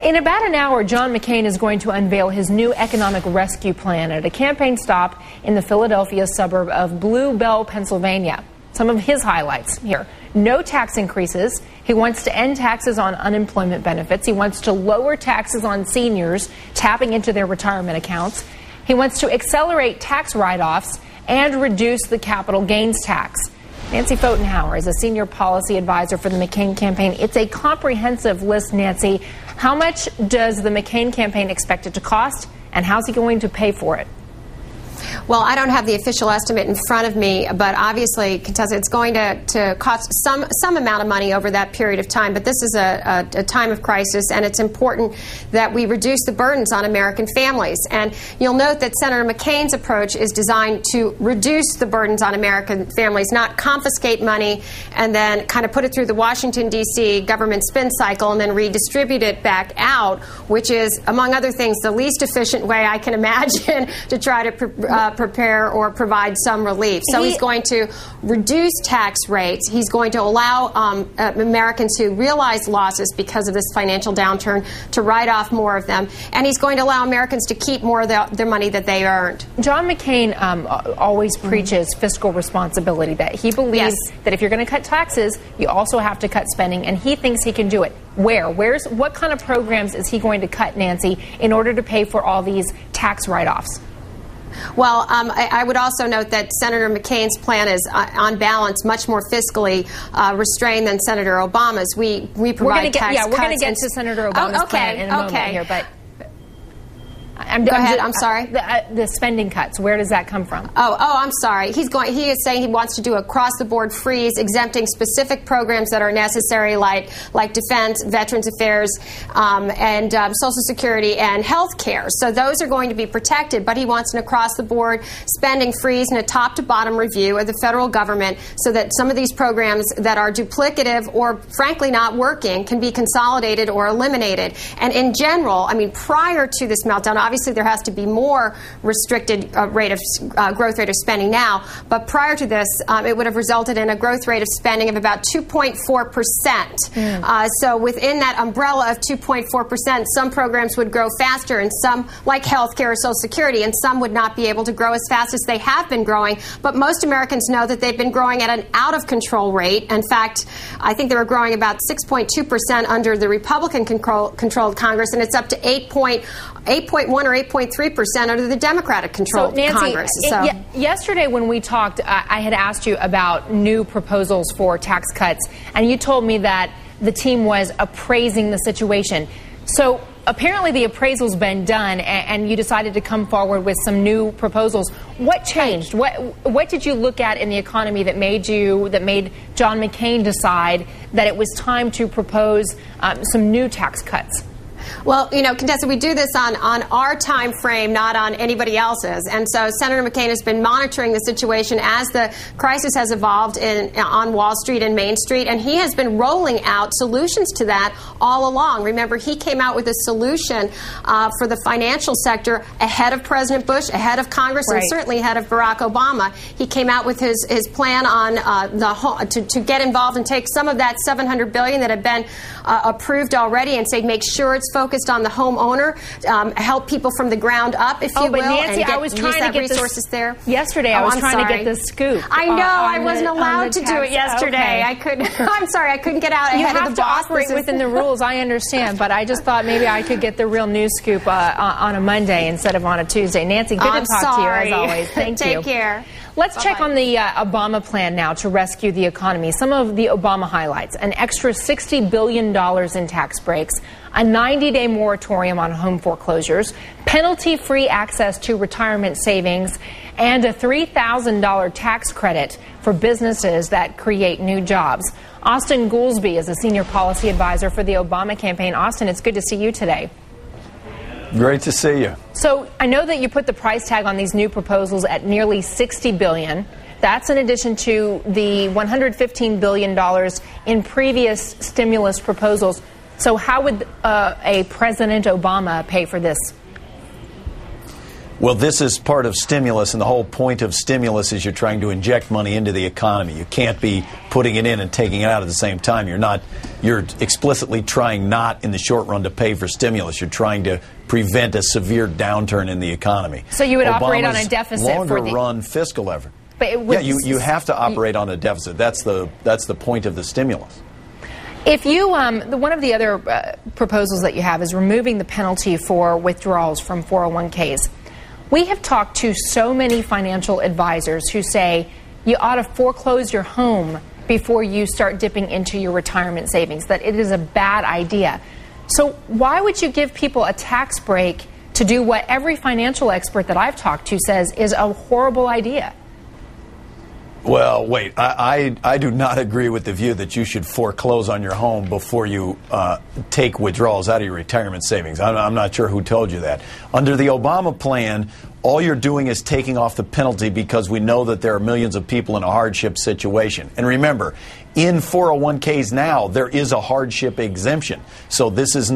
In about an hour, John McCain is going to unveil his new economic rescue plan at a campaign stop in the Philadelphia suburb of Blue Bell, Pennsylvania. Some of his highlights here. No tax increases. He wants to end taxes on unemployment benefits. He wants to lower taxes on seniors tapping into their retirement accounts. He wants to accelerate tax write-offs and reduce the capital gains tax. Nancy Pfotenhauer is a senior policy advisor for the McCain campaign. It's a comprehensive list, Nancy. How much does the McCain campaign expect it to cost, and how's he going to pay for it? Well, I don't have the official estimate in front of me, but obviously, Contessa, it's going to cost some amount of money over that period of time. But this is a time of crisis, and it's important that we reduce the burdens on American families. And you'll note that Senator McCain's approach is designed to reduce the burdens on American families, not confiscate money and then kind of put it through the Washington, D.C. government spin cycle and then redistribute it back out, which is, among other things, the least efficient way I can imagine to try to prepare or provide some relief. So he's going to reduce tax rates. He's going to allow Americans who realize losses because of this financial downturn to write off more of them. And he's going to allow Americans to keep more of their money that they earned. John McCain always preaches fiscal responsibility, that he believes that if you're going to cut taxes, you also have to cut spending, and he thinks he can do it. What kind of programs is he going to cut, Nancy, in order to pay for all these tax write-offs? Well, I would also note that Senator McCain's plan is, on balance, much more fiscally restrained than Senator Obama's. We provide tax cuts. We're going to get to Senator Obama's plan in a moment here, but go ahead. I'm sorry. The spending cuts. Where does that come from? I'm sorry. He is saying he wants to do across-the-board freeze, exempting specific programs that are necessary, like defense, Veterans Affairs, and Social Security and health care. So those are going to be protected, but he wants an across-the-board spending freeze and a top-to-bottom review of the federal government so that some of these programs that are duplicative or, frankly, not working can be consolidated or eliminated. And in general, I mean, prior to this meltdown, obviously, there has to be more restricted growth rate of spending now. But prior to this, it would have resulted in a growth rate of spending of about 2.4%. So within that umbrella of 2.4%, some programs would grow faster, and some, like health care or Social Security, and some would not be able to grow as fast as they have been growing. But most Americans know that they've been growing at an out-of-control rate. In fact, I think they were growing about 6.2% under the Republican-controlled Congress, and it's up to 8.1 or 8.3% under the Democratic-controlled Congress. Yesterday when we talked, I had asked you about new proposals for tax cuts, and you told me that the team was appraising the situation. So apparently the appraisal's been done, and you decided to come forward with some new proposals. What changed? What did you look at in the economy that made John McCain decide that it was time to propose some new tax cuts? Well, you know, Contessa, we do this on our time frame, not on anybody else's. And so Senator McCain has been monitoring the situation as the crisis has evolved on Wall Street and Main Street, and he has been rolling out solutions to that all along. Remember, he came out with a solution for the financial sector ahead of President Bush, ahead of Congress, and certainly ahead of Barack Obama. He came out with his plan on to get involved and take some of that $700 billion that had been approved already and say make sure it's focused on the homeowner, help people from the ground up, if you will. But Nancy, I was trying to get resources there. Yesterday, I was trying to get the scoop. I know, I wasn't allowed to do it yesterday. Okay. I couldn't. I'm sorry, I couldn't get out ahead of the boss. You have to operate within the rules. I understand, but I just thought maybe I could get the real news scoop on a Monday instead of on a Tuesday. Nancy, good to talk to you as always. Thank you. Take care. Let's check on the Obama plan now to rescue the economy. Some of the Obama highlights: an extra $60 billion in tax breaks, a 90-day moratorium on home foreclosures, penalty-free access to retirement savings, and a $3,000 tax credit for businesses that create new jobs. Austin Goolsbee is a senior policy advisor for the Obama campaign. Austin, it's good to see you today. Great to see you. So I know that you put the price tag on these new proposals at nearly $60 billion. That's in addition to the $115 billion in previous stimulus proposals. So how would a President Obama pay for this? Well, this is part of stimulus, and the whole point of stimulus is you're trying to inject money into the economy. You can't be putting it in and taking it out at the same time. You're explicitly trying not in the short run to pay for stimulus. You're trying to prevent a severe downturn in the economy. So you would operate on a deficit for the longer-run fiscal effort. But it would, yeah, you have to operate on a deficit. That's the point of the stimulus. If you, one of the other proposals that you have is removing the penalty for withdrawals from 401ks. We have talked to so many financial advisors who say you ought to foreclose your home before you start dipping into your retirement savings, that it is a bad idea. So why would you give people a tax break to do what every financial expert that I've talked to says is a horrible idea? Well, wait, I do not agree with the view that you should foreclose on your home before you take withdrawals out of your retirement savings. I'm not sure who told you that. Under the Obama plan, all you're doing is taking off the penalty because we know that there are millions of people in a hardship situation. And remember, in 401ks now, there is a hardship exemption. So this is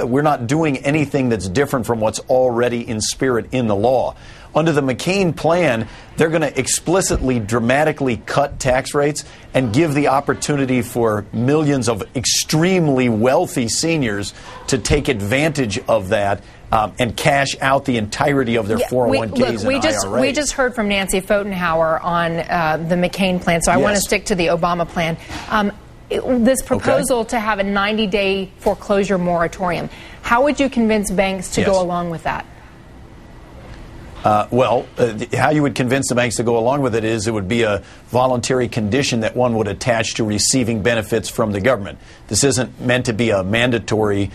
we're not doing anything that's different from what's already in spirit in the law. Under the McCain plan, they're going to explicitly, dramatically cut tax rates and give the opportunity for millions of extremely wealthy seniors to take advantage of that and cash out the entirety of their 401ks and IRAs. We just heard from Nancy Pfotenhauer on the McCain plan, so I want to stick to the Obama plan. This proposal to have a 90-day foreclosure moratorium, how would you convince banks to go along with that? How you would convince the banks to go along with it is it would be a voluntary condition that one would attach to receiving benefits from the government. This isn't meant to be a mandatory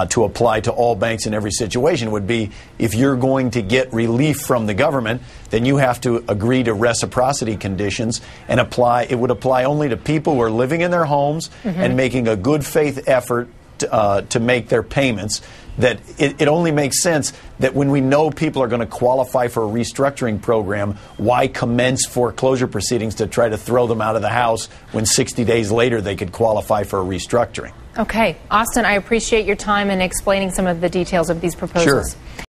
to apply to all banks in every situation. It would be if you're going to get relief from the government, then you have to agree to reciprocity conditions and apply. It would apply only to people who are living in their homes and making a good faith effort to make their payments. That it only makes sense that when we know people are going to qualify for a restructuring program, why commence foreclosure proceedings to try to throw them out of the house when 60 days later they could qualify for a restructuring? Okay. Austin, I appreciate your time in explaining some of the details of these proposals. Sure.